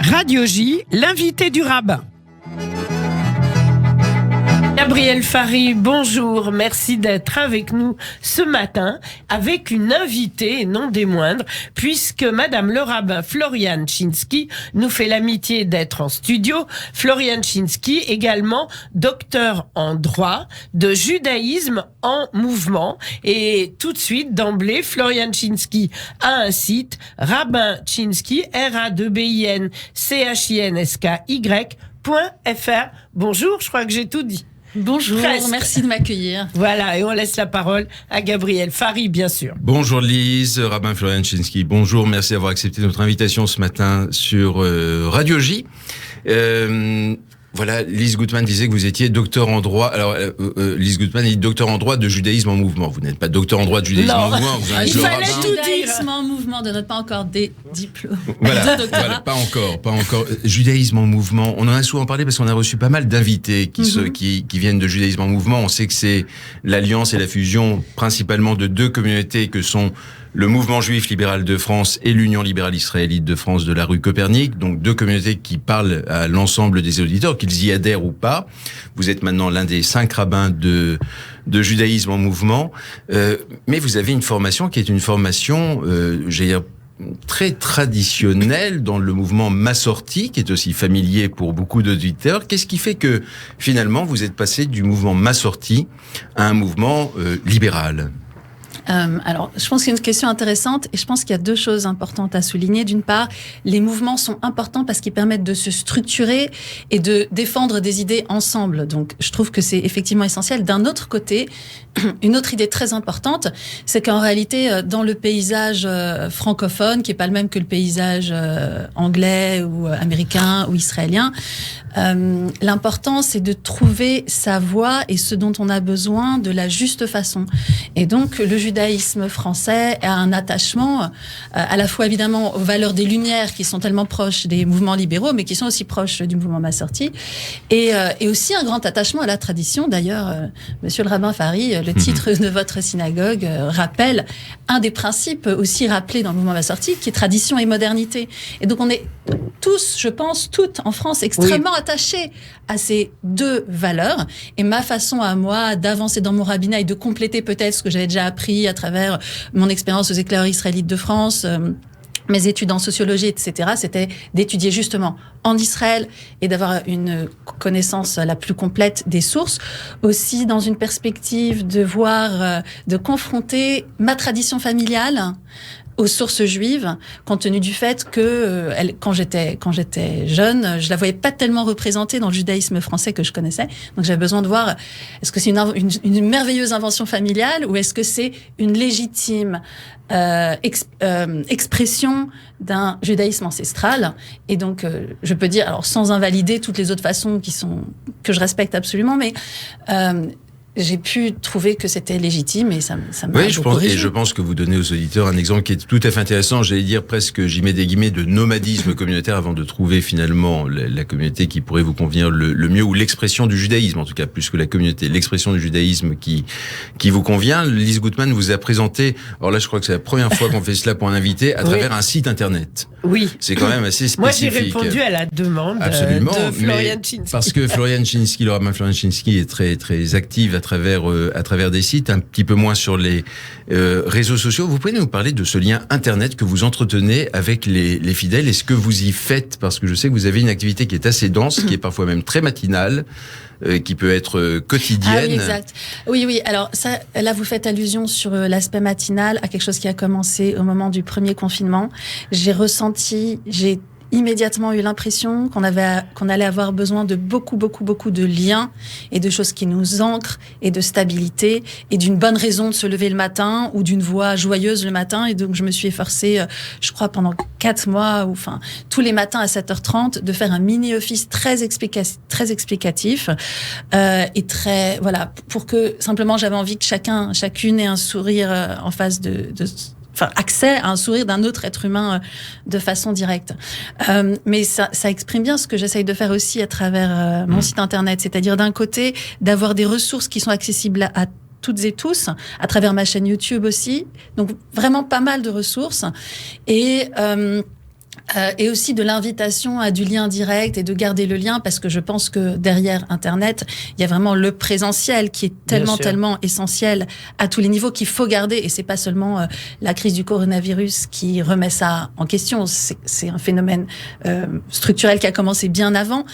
Radio J, l'invité du rabbin. Gabriel Fary, bonjour, merci d'être avec nous ce matin avec une invitée et non des moindres puisque Madame le rabbin Florian Chinsky nous fait l'amitié d'être en studio. Florian Chinsky, également docteur en droit de judaïsme en mouvement, et tout de suite d'emblée Florian Chinsky a un site Rabbin Chinsky RABBINCHINSKY.fr. Bonjour, je crois que j'ai tout dit. Bonjour, Presque. merci de m'accueillir. Voilà, et on laisse la parole à Gabriel Fary, bien sûr. Bonjour Lise, rabbin Florian Chinsky. Bonjour, merci d'avoir accepté notre invitation ce matin sur Radio J. Voilà, Lise Gutman disait que vous étiez docteur en droit. Alors, Lise Gutman est docteur en droit de judaïsme en mouvement. Vous n'êtes pas docteur en droit de judaïsme en mouvement. Vous il fallait tout dire. Judaïsme en mouvement, de notre pas encore des diplômes. Voilà, voilà, pas encore. Judaïsme en mouvement. On en a souvent parlé parce qu'on a reçu pas mal d'invités qui viennent de judaïsme en mouvement. On sait que c'est l'alliance et la fusion principalement de deux communautés que sont le mouvement juif libéral de France et l'Union libérale israélite de France de la rue Copernic, donc deux communautés qui parlent à l'ensemble des auditeurs, qu'ils y adhèrent ou pas. Vous êtes maintenant l'un des 5 rabbins de judaïsme en mouvement, mais vous avez une formation qui est une formation, j'allais dire, très traditionnelle dans le mouvement massorti, qui est aussi familier pour beaucoup d'auditeurs. Qu'est-ce qui fait que, finalement, vous êtes passé du mouvement massorti à un mouvement libéral ? Alors, je pense que c'est une question intéressante et je pense qu'il y a 2 choses importantes à souligner. D'une part, les mouvements sont importants parce qu'ils permettent de se structurer et de défendre des idées ensemble. Donc, je trouve que c'est effectivement essentiel. D'un autre côté, une autre idée très importante, c'est qu'en réalité, dans le paysage francophone, qui est pas le même que le paysage anglais ou américain ou israélien, l'important, c'est de trouver sa voie et ce dont on a besoin de la juste façon. Et donc, le judaïsme français a un attachement à la fois évidemment aux valeurs des Lumières qui sont tellement proches des mouvements libéraux, mais qui sont aussi proches du mouvement massorti, et aussi un grand attachement à la tradition. D'ailleurs, Monsieur le rabbin Fary, le titre de votre synagogue rappelle un des principes aussi rappelés dans le mouvement massorti, qui est tradition et modernité. Et donc, on est tous, je pense, toutes en France, extrêmement attachés à ces 2 valeurs. Et ma façon à moi d'avancer dans mon rabbinat et de compléter peut-être ce que j'avais déjà appris à travers mon expérience aux éclaireurs israélites de France, mes études en sociologie, etc., c'était d'étudier justement en Israël et d'avoir une connaissance la plus complète des sources, aussi dans une perspective de voir, de confronter ma tradition familiale aux sources juives, compte tenu du fait que quand j'étais jeune, je la voyais pas tellement représentée dans le judaïsme français que je connaissais. Donc j'avais besoin de voir, est-ce que c'est une merveilleuse invention familiale ou est-ce que c'est une légitime expression d'un judaïsme ancestral. Et donc je peux dire, alors sans invalider toutes les autres façons que je respecte absolument, mais j'ai pu trouver que c'était légitime et ça m'a beaucoup réjoui. Et je pense que vous donnez aux auditeurs un exemple qui est tout à fait intéressant, j'allais dire presque, j'y mets des guillemets, de nomadisme communautaire avant de trouver finalement la communauté qui pourrait vous convenir le mieux, ou l'expression du judaïsme, en tout cas plus que la communauté, l'expression du judaïsme qui vous convient. Lise Gutman vous a présenté, alors là je crois que c'est la première fois qu'on fait cela pour un invité, à travers un site internet. Oui. C'est quand même assez spécifique. Moi j'ai répondu à la demande de Florian Chinsky. Parce que Florian Chinsky, le rabbin Florian Chinsky est très, très active à travers des sites, un petit peu moins sur les réseaux sociaux. Vous pouvez nous parler de ce lien internet que vous entretenez avec les fidèles et ce que vous y faites, parce que je sais que vous avez une activité qui est assez dense, qui est parfois même très matinale, qui peut être quotidienne. Ah oui, exact. Oui. Alors ça, là, vous faites allusion sur l'aspect matinal à quelque chose qui a commencé au moment du premier confinement. J'ai immédiatement eu l'impression qu'on allait avoir besoin de beaucoup de liens et de choses qui nous ancrent et de stabilité et d'une bonne raison de se lever le matin ou d'une voix joyeuse le matin. Et donc, je me suis efforcée, je crois, pendant 4 mois, tous les matins à 7h30, de faire un mini-office très explicatif, et très, voilà, pour que, simplement, j'avais envie que chacune ait un sourire en face accès à un sourire d'un autre être humain de façon directe. Mais ça exprime bien ce que j'essaye de faire aussi à travers mon site internet, c'est-à-dire d'un côté d'avoir des ressources qui sont accessibles à toutes et tous, à travers ma chaîne YouTube aussi, donc vraiment pas mal de ressources, et Et aussi de l'invitation à du lien direct et de garder le lien, parce que je pense que derrière Internet, il y a vraiment le présentiel qui est tellement essentiel à tous les niveaux qu'il faut garder. Et c'est pas seulement la crise du coronavirus qui remet ça en question. C'est un phénomène structurel qui a commencé bien avant.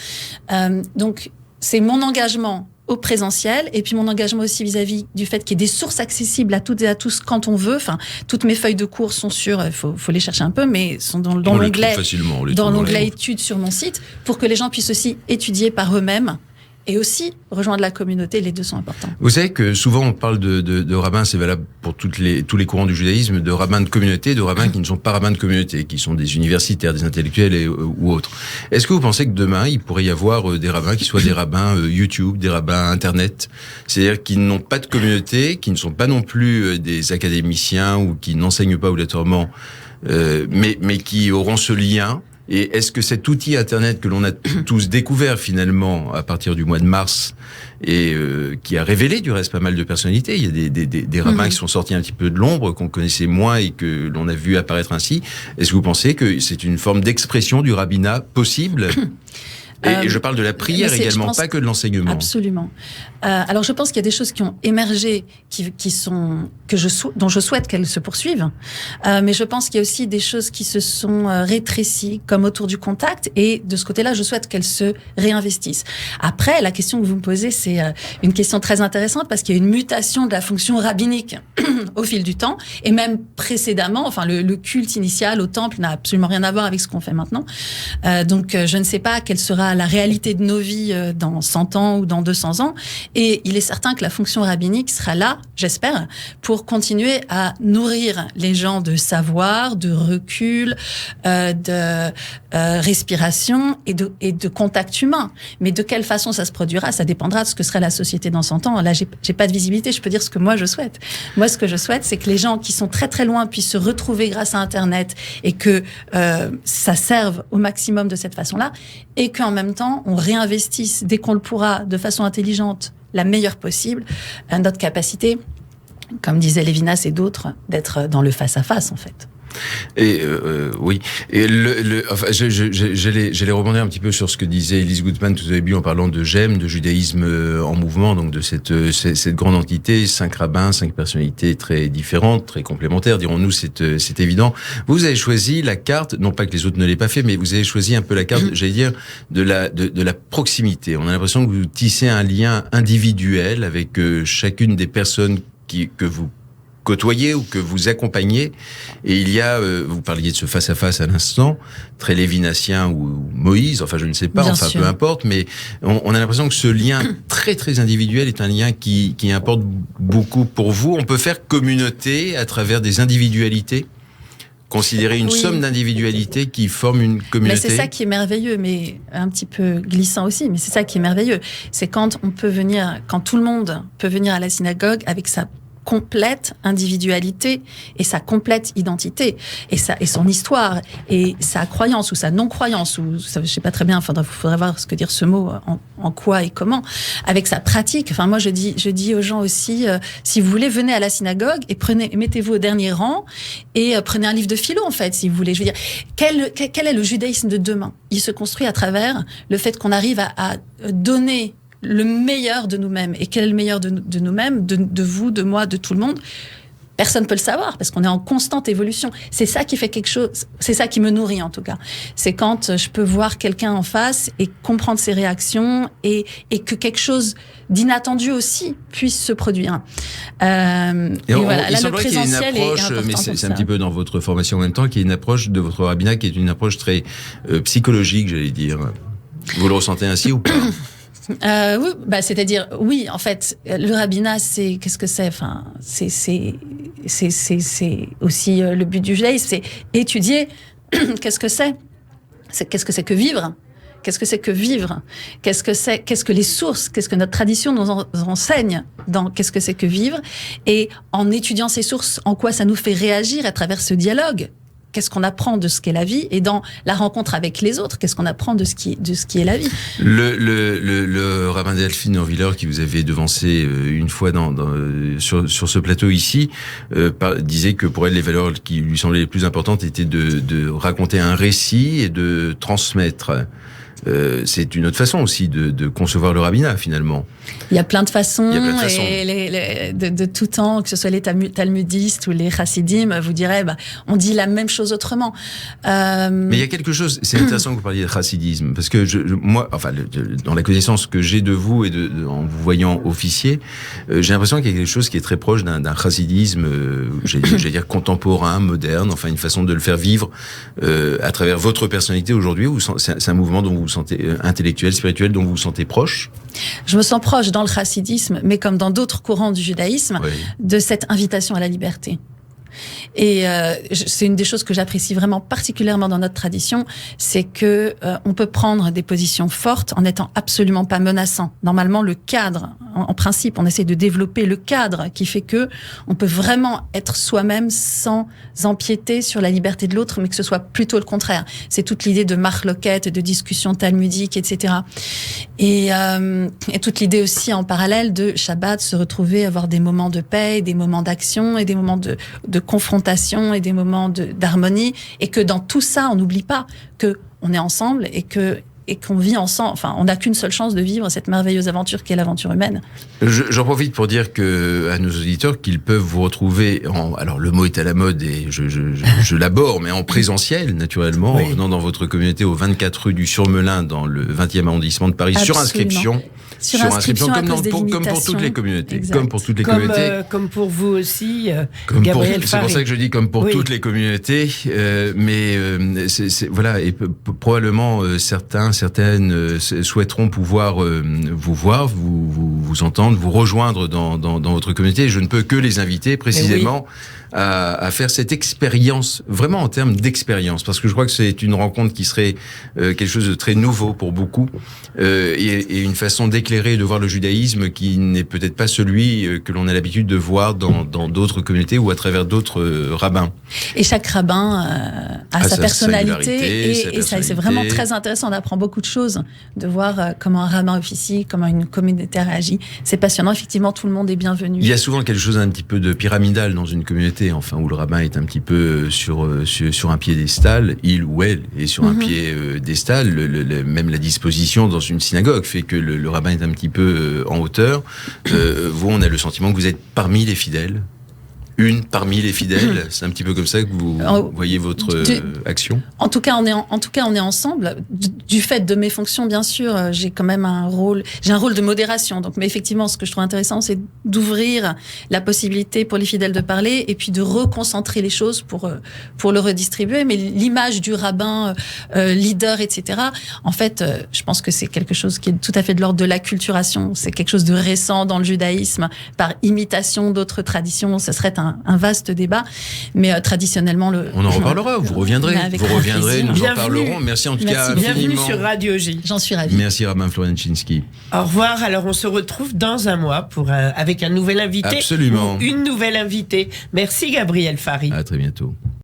Donc, c'est mon engagement au présentiel, et puis mon engagement aussi vis-à-vis du fait qu'il y ait des sources accessibles à toutes et à tous quand on veut. Enfin, toutes mes feuilles de cours sont sur, faut les chercher un peu, mais sont dans l'onglet études sur mon site, pour que les gens puissent aussi étudier par eux-mêmes et aussi rejoindre la communauté. Les deux sont importants. Vous savez que souvent on parle de rabbins, c'est valable pour tous les courants du judaïsme, de rabbins de communauté, de rabbins qui ne sont pas rabbins de communauté, qui sont des universitaires, des intellectuels ou autres. Est-ce que vous pensez que demain il pourrait y avoir des rabbins qui soient des rabbins YouTube, des rabbins Internet, c'est-à-dire qui n'ont pas de communauté, qui ne sont pas non plus des académiciens ou qui n'enseignent pas obligatoirement, mais qui auront ce lien? Et est-ce que cet outil Internet que l'on a tous découvert finalement à partir du mois de mars et qui a révélé du reste pas mal de personnalités, il y a des rabbins qui sont sortis un petit peu de l'ombre, qu'on connaissait moins et que l'on a vu apparaître ainsi, est-ce que vous pensez que c'est une forme d'expression du rabbinat possible? Et je parle de la prière également, pas que de l'enseignement. Absolument. Alors je pense qu'il y a des choses qui ont émergé, dont je souhaite qu'elles se poursuivent. Mais je pense qu'il y a aussi des choses qui se sont rétrécies, comme autour du contact. Et de ce côté-là, je souhaite qu'elles se réinvestissent. Après, la question que vous me posez, c'est une question très intéressante, parce qu'il y a une mutation de la fonction rabbinique au fil du temps. Et même précédemment, enfin le culte initial au temple n'a absolument rien à voir avec ce qu'on fait maintenant. Donc je ne sais pas quelle sera la réalité de nos vies dans 100 ans ou dans 200 ans. Et il est certain que la fonction rabbinique sera là, j'espère, pour continuer à nourrir les gens de savoir, de recul, de respiration et de contact humain. Mais de quelle façon ça se produira, ça dépendra de ce que sera la société dans 100 ans. Là, j'ai pas de visibilité, je peux dire ce que moi je souhaite. Moi, ce que je souhaite, c'est que les gens qui sont très très loin puissent se retrouver grâce à Internet et que ça serve au maximum de cette façon-là, et qu'en même temps, on réinvestisse dès qu'on le pourra de façon intelligente, la meilleure possible, notre capacité, comme disait Lévinas et d'autres, d'être dans le face-à-face, en fait. Et oui, et j'allais rebondir un petit peu sur ce que disait Elise Gutmann tout au début en parlant de GEM, de judaïsme en mouvement, donc de cette grande entité, 5 rabbins, 5 personnalités très différentes, très complémentaires, dirons-nous, c'est évident. Vous avez choisi la carte, non pas que les autres ne l'aient pas fait, mais vous avez choisi un peu la carte, j'allais dire, de la proximité. On a l'impression que vous tissez un lien individuel avec chacune des personnes que vous côtoyez ou que vous accompagnez, et il y a, vous parliez de ce face-à-face à l'instant, très lévinassien ou Moïse, enfin je ne sais pas, Bien enfin sûr. peu importe, mais on a l'impression que ce lien très très individuel est un lien qui importe beaucoup pour vous. On peut faire communauté à travers des individualités, considérer une somme d'individualités qui forment une communauté. Mais c'est ça qui est merveilleux, mais un petit peu glissant aussi, mais c'est ça qui est merveilleux. C'est quand tout le monde peut venir à la synagogue avec sa complète individualité et sa complète identité et son histoire et sa croyance ou sa non-croyance, ou ça, je sais pas très bien, faudrait voir ce que dire ce mot, en quoi et comment, avec sa pratique. Enfin, moi je dis aux gens aussi, si vous voulez, venez à la synagogue et mettez-vous au dernier rang et prenez un livre de philo, en fait, si vous voulez. Je veux dire, quel est le judaïsme de demain? Il se construit à travers le fait qu'on arrive à donner le meilleur de nous-mêmes. Et quel est le meilleur de nous-mêmes, de vous, de moi, de tout le monde? Personne ne peut le savoir, parce qu'on est en constante évolution. C'est ça qui fait quelque chose, c'est ça qui me nourrit en tout cas. C'est quand je peux voir quelqu'un en face et comprendre ses réactions et que quelque chose d'inattendu aussi puisse se produire. Et voilà, là le présentiel est important. Mais c'est un petit peu dans votre formation en même temps, qu'il y a une approche de votre rabbinat qui est une approche très psychologique, j'allais dire. Vous le ressentez ainsi ou pas? Oui, c'est-à-dire, oui, en fait, le rabbinat, qu'est-ce que c'est? Enfin, c'est aussi le but du judaïsme, c'est étudier qu'est-ce que c'est que vivre? Qu'est-ce que c'est que vivre? Qu'est-ce que les sources? Qu'est-ce que notre tradition nous enseigne dans qu'est-ce que c'est que vivre? Et en étudiant ces sources, en quoi ça nous fait réagir à travers ce dialogue qu'est-ce qu'on apprend de ce qu'est la vie, et dans la rencontre avec les autres, qu'est-ce qu'on apprend de ce qui est la vie. Le rabbin Delphine Orviller, qui vous avait devancé une fois sur ce plateau ici, disait que pour elle, les valeurs qui lui semblaient les plus importantes étaient de raconter un récit et de transmettre. C'est une autre façon aussi de concevoir le rabbinat, finalement. Il y a plein de façons, et de tout temps, que ce soit les talmudistes ou les chassidim, vous direz, on dit la même chose autrement. Mais il y a quelque chose, c'est intéressant que vous parliez de chassidisme, parce que moi, dans la connaissance que j'ai de vous et en vous voyant officier, j'ai l'impression qu'il y a quelque chose qui est très proche d'un chassidisme, j'allais dire contemporain, moderne, enfin une façon de le faire vivre à travers votre personnalité aujourd'hui. C'est un mouvement dont vous vous sentez intellectuel, spirituel, dont vous vous sentez proche? Je me sens proche dans le chassidisme, mais comme dans d'autres courants du judaïsme, de cette invitation à la liberté. Et c'est une des choses que j'apprécie vraiment particulièrement dans notre tradition, c'est que on peut prendre des positions fortes en n'étant absolument pas menaçant. Normalement, le cadre, en principe, on essaie de développer le cadre qui fait que on peut vraiment être soi-même sans empiéter sur la liberté de l'autre, mais que ce soit plutôt le contraire. C'est toute l'idée de marloquette, de discussion talmudique, etc. Et toute l'idée aussi en parallèle de Shabbat, se retrouver, avoir des moments de paix, des moments d'action et des moments de confrontation et des moments d'harmonie, et que dans tout ça, on n'oublie pas que on est ensemble et qu'on vit ensemble. Enfin, on n'a qu'une seule chance de vivre cette merveilleuse aventure qu'est l'aventure humaine. J'en profite pour dire à nos auditeurs qu'ils peuvent vous retrouver alors le mot est à la mode et je l'aborde, mais en présentiel, naturellement, en venant dans votre communauté au 24 rue du Surmelin, dans le 20e arrondissement de Paris, Absolument. sur inscription comme pour toutes les communautés. Exact. Comme pour toutes les communautés. Comme pour vous aussi, Gabriel Farid. C'est pour ça que je dis comme pour toutes les communautés. Voilà, et probablement certaines souhaiteront pouvoir vous voir, vous entendre, vous rejoindre dans votre communauté. Et je ne peux que les inviter précisément à faire cette expérience, vraiment en termes d'expérience, parce que je crois que c'est une rencontre qui serait quelque chose de très nouveau pour beaucoup, et une façon d'éclairer et de voir le judaïsme qui n'est peut-être pas celui que l'on a l'habitude de voir dans d'autres communautés ou à travers d'autres rabbins. Et chaque rabbin a sa personnalité, et ça, c'est vraiment très intéressant. On apprend beaucoup de choses, de voir comment un rabbin officie, comment une communauté réagit. C'est passionnant, effectivement, tout le monde est bienvenu. Il y a souvent quelque chose d'un petit peu de pyramidal dans une communauté, enfin, où le rabbin est un petit peu sur un piédestal, il ou elle est sur un piédestal, même la disposition dans une synagogue fait que le rabbin est un petit peu en hauteur. Vous, on a le sentiment que vous êtes parmi les fidèles. Une parmi les fidèles, c'est un petit peu comme ça que vous voyez votre action. En tout cas, on est ensemble. Du fait de mes fonctions, bien sûr, j'ai quand même un rôle de modération. Donc, mais effectivement, ce que je trouve intéressant, c'est d'ouvrir la possibilité pour les fidèles de parler et puis de reconcentrer les choses pour le redistribuer. Mais l'image du rabbin, leader, etc. En fait, je pense que c'est quelque chose qui est tout à fait de l'ordre de l'acculturation. C'est quelque chose de récent dans le judaïsme, par imitation d'autres traditions. Ce serait un vaste débat, mais traditionnellement on en reparlera, vous reviendrez, nous en parlerons. Merci en tout cas infiniment. Bienvenue sur Radio J. J'en suis ravie. Merci Rabbin Florian Chinsky. Au revoir, alors on se retrouve dans un mois avec un nouvel invité. Absolument. Ou une nouvelle invitée. Merci Gabriel Farid. À très bientôt.